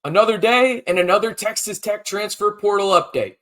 Another day and another Texas Tech transfer portal update.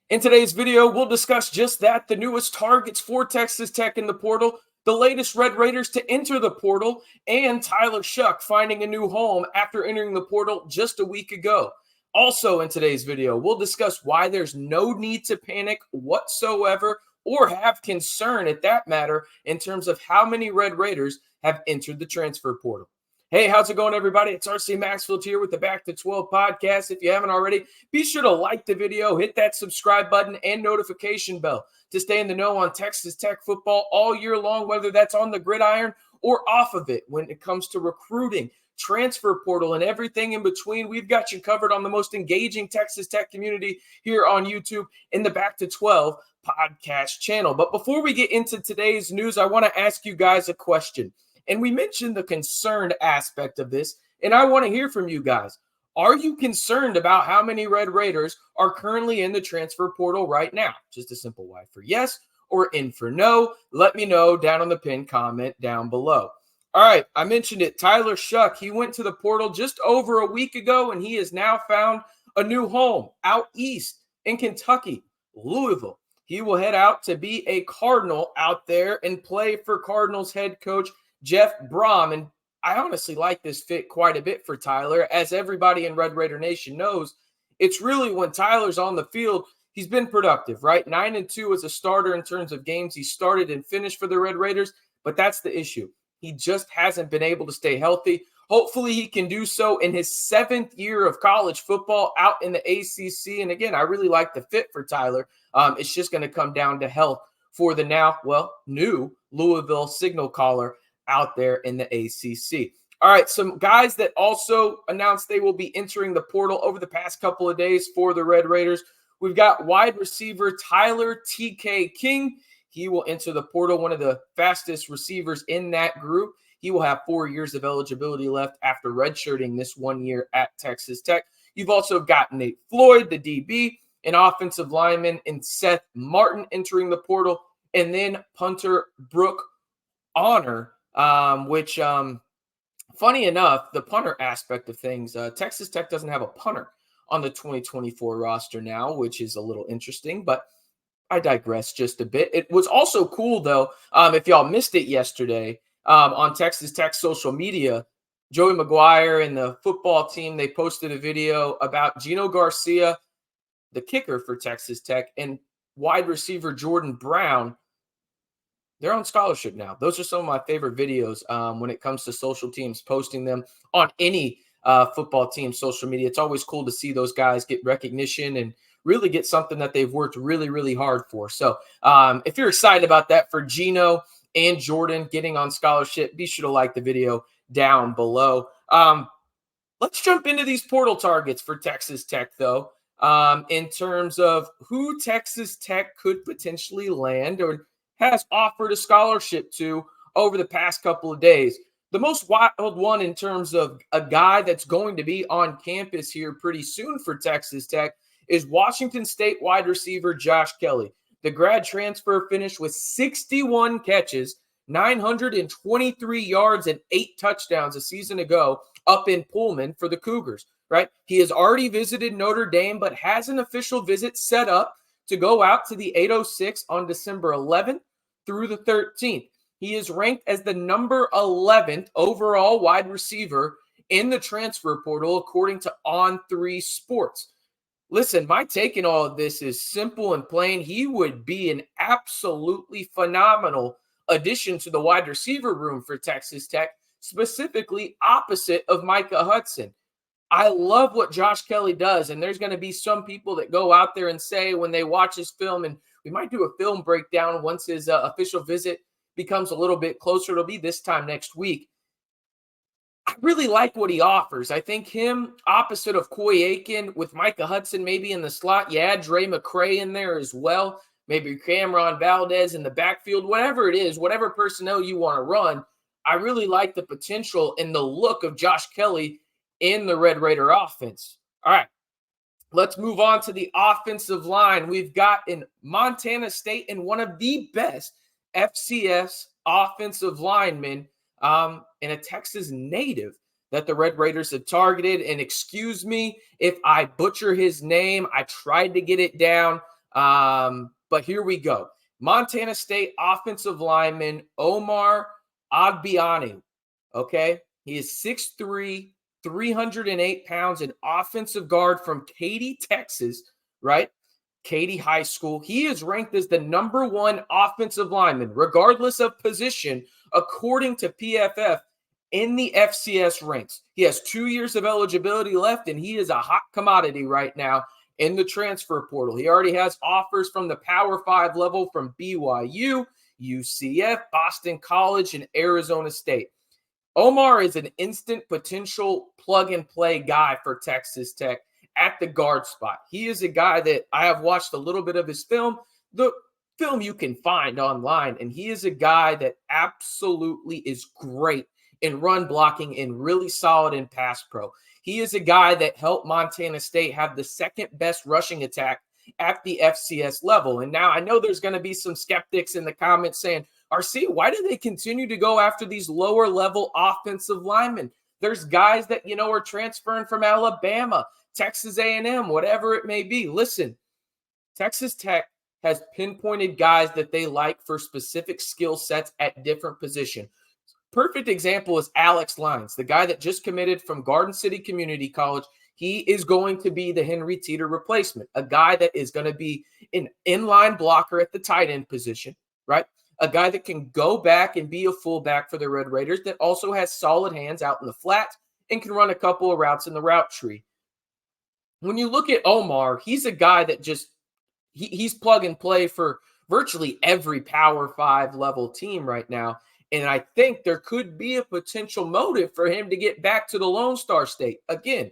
In today's video, we'll discuss just that, the newest targets for Texas Tech in the portal, the latest Red Raiders to enter the portal, and Tyler Shough finding a new home after entering the portal just a week ago. Also in today's video, we'll discuss why there's no need to panic whatsoever or have concern at that matter in terms of how many Red Raiders have entered the transfer portal. Hey, how's it going, everybody? It's RC Maxfield here with the Back to 12 podcast. If you haven't already, be sure to like the video, hit that subscribe button and notification bell to stay in the know on Texas Tech football all year long, whether that's on the gridiron or off of it. When it comes to recruiting, transfer portal, and everything in between, we've got you covered on the most engaging Texas Tech community here on YouTube in the Back to 12 podcast channel. But before we get into today's news, I want to ask you guys a question. And we mentioned the concerned aspect of this, and I want to hear from you guys. Are you concerned about how many Red Raiders are currently in the transfer portal right now? Just a simple Y for yes or in for no. Let me know down on the pinned comment down below. All right, I mentioned it. Tyler Shough, he went to the portal just over a week ago, and he has now found a new home out east in Kentucky, Louisville. He will head out to be a Cardinal out there and play for Cardinals head coach Jeff Brohm. And I honestly like this fit quite a bit for Tyler. As everybody in Red Raider Nation knows, it's really when Tyler's on the field, he's been productive, right? 9-2 as a starter in terms of games he started and finished for the Red Raiders, but that's the issue. He just hasn't been able to stay healthy. Hopefully he can do so in his 7th year of college football out in the ACC. And again, I really like the fit for Tyler. It's just going to come down to health for the now, new Louisville signal caller out there in the ACC. All right, some guys that also announced they will be entering the portal over the past couple of days for the Red Raiders. We've got wide receiver Tyler TK King. He will enter the portal, one of the fastest receivers in that group. He will have 4 years of eligibility left after redshirting this 1 year at Texas Tech. You've also got Nate Floyd, the DB, an offensive lineman, and Seth Martin entering the portal, and then punter Brooke Honor, which funny enough, the punter aspect of things, Texas Tech doesn't have a punter on the 2024 roster now, which is a little interesting, but I digress just a bit. It was also cool, though, if y'all missed it yesterday, on Texas Tech social media, Joey McGuire and the football team, they posted a video about Gino Garcia, the kicker for Texas Tech, and wide receiver Jordan Brown. They're on scholarship now. Those are some of my favorite videos when it comes to social teams posting them on any football team social media. It's always cool to see those guys get recognition and really get something that they've worked really, really hard for. So if you're excited about that for Gino and Jordan getting on scholarship, be sure to like the video down below. Let's jump into these portal targets for Texas Tech, though, in terms of who Texas Tech could potentially land or has offered a scholarship to over the past couple of days. The most wild one in terms of a guy that's going to be on campus here pretty soon for Texas Tech is Washington State wide receiver Josh Kelly. The grad transfer finished with 61 catches, 923 yards, and 8 touchdowns a season ago up in Pullman for the Cougars, right? He has already visited Notre Dame, but has an official visit set up to go out to the 806 on December 11th through the 13th. He is ranked as the number 11th overall wide receiver in the transfer portal, according to On3 Sports. Listen, my take in all of this is simple and plain. He would be an absolutely phenomenal addition to the wide receiver room for Texas Tech, specifically opposite of Micah Hudson. I love what Josh Kelly does, and there's going to be some people that go out there and say when they watch his film, and we might do a film breakdown once his official visit becomes a little bit closer. It'll be this time next week. I really like what he offers. I think him opposite of Coy Aiken with Micah Hudson maybe in the slot. Yeah, Dre McCray in there as well. Maybe Cameron Valdez in the backfield. Whatever it is, whatever personnel you want to run, I really like the potential and the look of Josh Kelly in the Red Raider offense. All right, let's move on to the offensive line. We've got in Montana State and one of the best FCS offensive linemen and a Texas native that the Red Raiders have targeted. And excuse me if I butcher his name. I tried to get it down, but here we go. Montana State offensive lineman Omar Agbianu. Okay, he is 6'3", 308 pounds, an offensive guard from Katy, Texas, right? Katy High School. He is ranked as the #1 offensive lineman, regardless of position, according to PFF, in the FCS ranks. He has 2 years of eligibility left, and he is a hot commodity right now in the transfer portal. He already has offers from the Power 5 level from BYU, UCF, Boston College, and Arizona State. Omar is an instant potential plug-and-play guy for Texas Tech at the guard spot. He is a guy that I have watched a little bit of his film, the film you can find online, and he is a guy that absolutely is great in run blocking and really solid in pass pro. He is a guy that helped Montana State have the second best rushing attack at the FCS level. And now I know there's going to be some skeptics in the comments saying, RC, why do they continue to go after these lower level offensive linemen? There's guys that, are transferring from Alabama, Texas A&M, whatever it may be. Listen, Texas Tech has pinpointed guys that they like for specific skill sets at different positions. Perfect example is Alex Lyons, the guy that just committed from Garden City Community College. He is going to be the Henry Teeter replacement, a guy that is going to be an inline blocker at the tight end position, right? A guy that can go back and be a fullback for the Red Raiders that also has solid hands out in the flat and can run a couple of routes in the route tree. When you look at Omar, he's a guy that he's plug and play for virtually every Power 5 level team right now. And I think there could be a potential motive for him to get back to the Lone Star State. Again,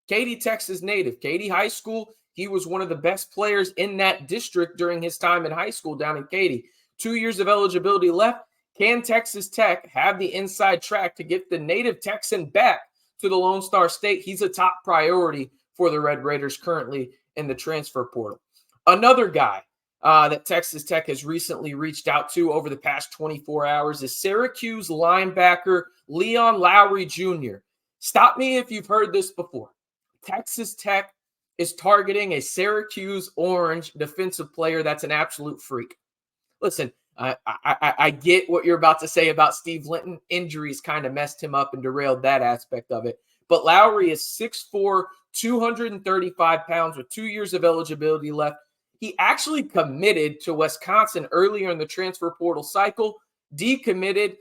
Katy, Texas native, Katy High School. He was one of the best players in that district during his time in high school down in Katy. 2 years of eligibility left. Can Texas Tech have the inside track to get the native Texan back to the Lone Star State? He's a top priority for the Red Raiders currently in the transfer portal. Another guy that Texas Tech has recently reached out to over the past 24 hours is Syracuse linebacker Leon Lowry Jr. Stop me if you've heard this before. Texas Tech is targeting a Syracuse Orange defensive player that's an absolute freak. Listen, I get what you're about to say about Steve Linton. Injuries kind of messed him up and derailed that aspect of it. But Lowry is 6'4", 235 pounds with 2 years of eligibility left. He actually committed to Wisconsin earlier in the transfer portal cycle, decommitted.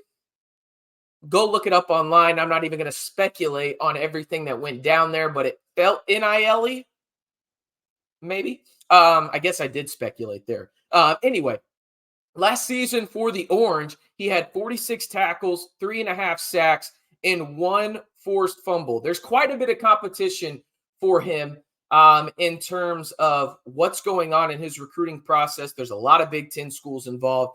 Go look it up online. I'm not even going to speculate on everything that went down there, but it felt NIL-y, maybe. I guess I did speculate there. Anyway, last season for the Orange, he had 46 tackles, 3.5 sacks, and 1 forced fumble. There's quite a bit of competition for him in terms of what's going on in his recruiting process. There's a lot of Big Ten schools involved.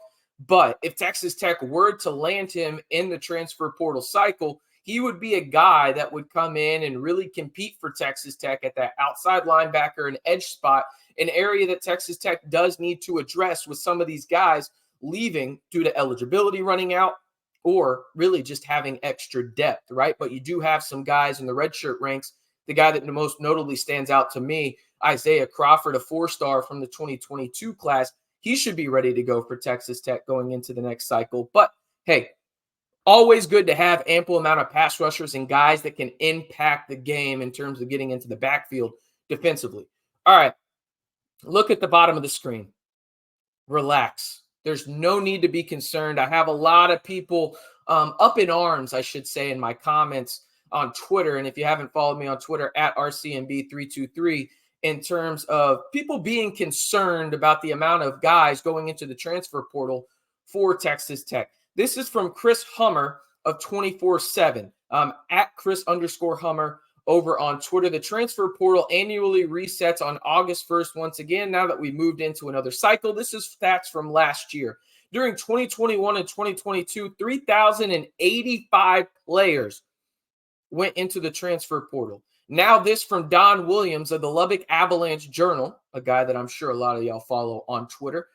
But if Texas Tech were to land him in the transfer portal cycle, he would be a guy that would come in and really compete for Texas Tech at that outside linebacker and edge spot, an area that Texas Tech does need to address with some of these guys leaving due to eligibility running out or really just having extra depth, right? But you do have some guys in the redshirt ranks. The guy that most notably stands out to me, Isaiah Crawford, a 4-star from the 2022 class. He should be ready to go for Texas Tech going into the next cycle. But, hey, always good to have ample amount of pass rushers and guys that can impact the game in terms of getting into the backfield defensively. All right, look at the bottom of the screen. Relax. There's no need to be concerned. I have a lot of people up in arms, I should say, in my comments on Twitter. And if you haven't followed me on Twitter, at RCNB323, in terms of people being concerned about the amount of guys going into the transfer portal for Texas Tech. This is from Chris Hummer of 24/7, at Chris_Hummer over on Twitter. The transfer portal annually resets on August 1st once again, now that we moved into another cycle. This is stats from last year. During 2021 and 2022, 3,085 players went into the transfer portal. Now this from Don Williams of the Lubbock Avalanche Journal, a guy that I'm sure a lot of y'all follow on Twitter.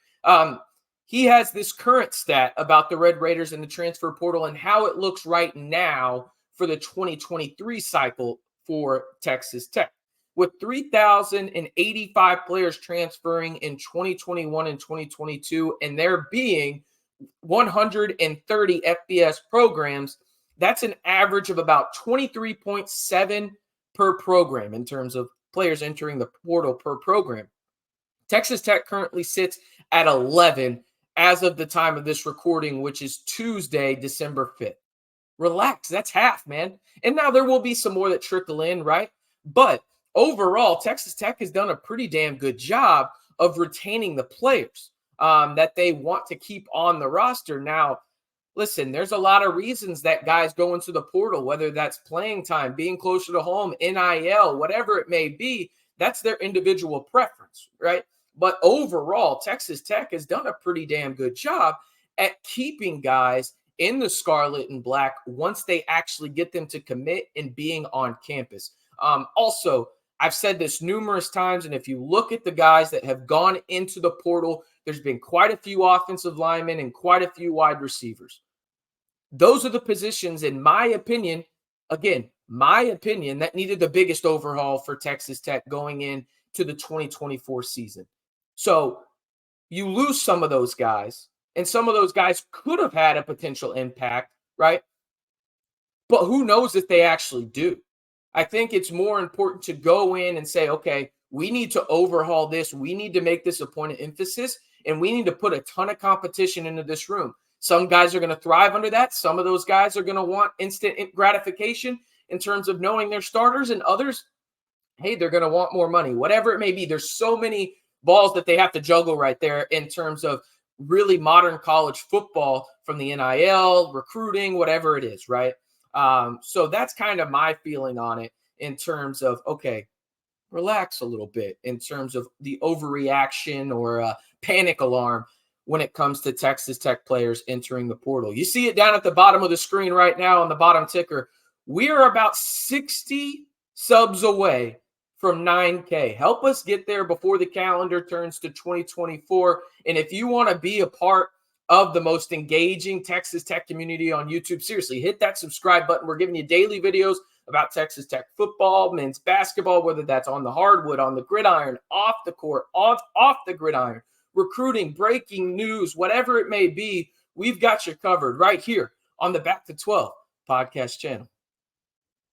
He has this current stat about the Red Raiders in the transfer portal and how it looks right now for the 2023 cycle for Texas Tech. With 3,085 players transferring in 2021 and 2022, and there being 130 FBS programs, that's an average of about 23.7 per program in terms of players entering the portal per program. Texas Tech currently sits at 11 as of the time of this recording, which is Tuesday, December 5th. Relax, that's half, man. And now there will be some more that trickle in, right? But overall, Texas Tech has done a pretty damn good job of retaining the players that they want to keep on the roster. Now, listen, there's a lot of reasons that guys go into the portal, whether that's playing time, being closer to home, NIL, whatever it may be. That's their individual preference, right? But overall, Texas Tech has done a pretty damn good job at keeping guys in the scarlet and black once they actually get them to commit and being on campus. Also, I've said this numerous times, and if you look at the guys that have gone into the portal, there's been quite a few offensive linemen and quite a few wide receivers. Those are the positions, in my opinion, again, my opinion, that needed the biggest overhaul for Texas Tech going into the 2024 season. So you lose some of those guys, and some of those guys could have had a potential impact, right? But who knows if they actually do? I think it's more important to go in and say, okay, we need to overhaul this. We need to make this a point of emphasis, and we need to put a ton of competition into this room. Some guys are going to thrive under that. Some of those guys are going to want instant gratification in terms of knowing their starters, and others, hey, they're going to want more money, whatever it may be. There's so many balls that they have to juggle right there in terms of really modern college football, from the NIL, recruiting, whatever it is, right? So that's kind of my feeling on it in terms of, okay, relax a little bit in terms of the overreaction or panic alarm when it comes to Texas Tech players entering the portal. You see it down at the bottom of the screen right now on the bottom ticker. We are about 60 subs away from 9K. Help us get there before the calendar turns to 2024. And if you want to be a part of the most engaging Texas Tech community on YouTube, seriously, hit that subscribe button. We're giving you daily videos about Texas Tech football, men's basketball, whether that's on the hardwood, on the gridiron, off the court, off the gridiron, recruiting, breaking news, whatever it may be. We've got you covered right here on the Back to 12 podcast channel.